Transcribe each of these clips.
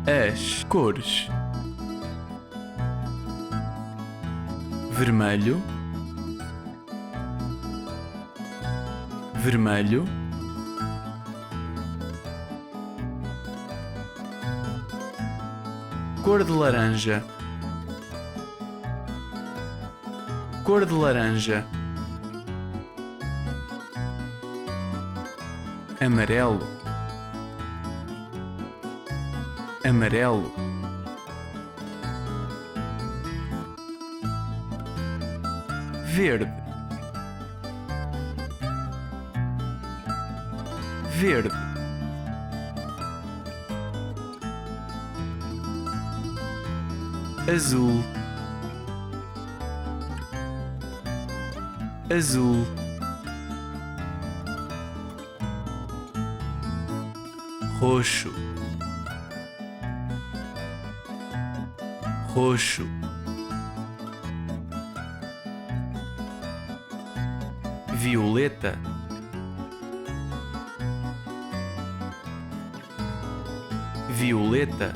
As cores: vermelho, vermelho, cor de laranja, cor de laranja, amarelo, amarelo, verde, verde, azul, azul, roxo, roxo, violeta, violeta,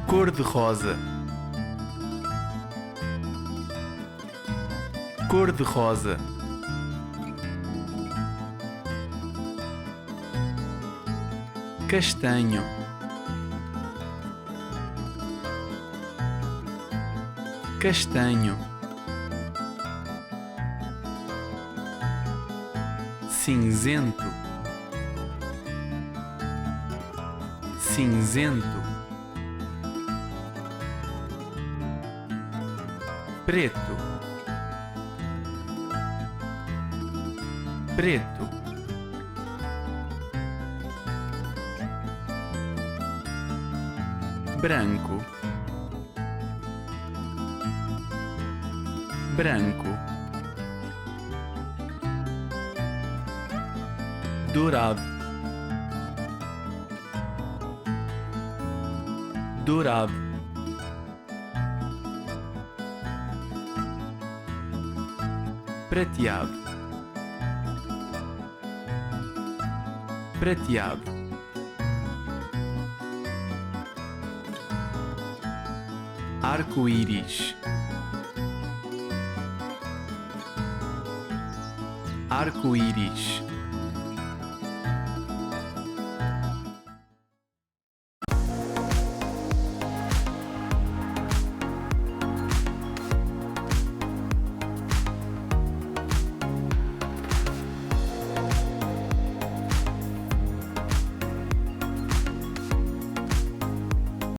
cor-de-rosa, cor-de-rosa, castanho, castanho, cinzento, cinzento, preto, preto, branco, branco, dourado, dourado, prateado, prateado, arco-íris, arco-íris,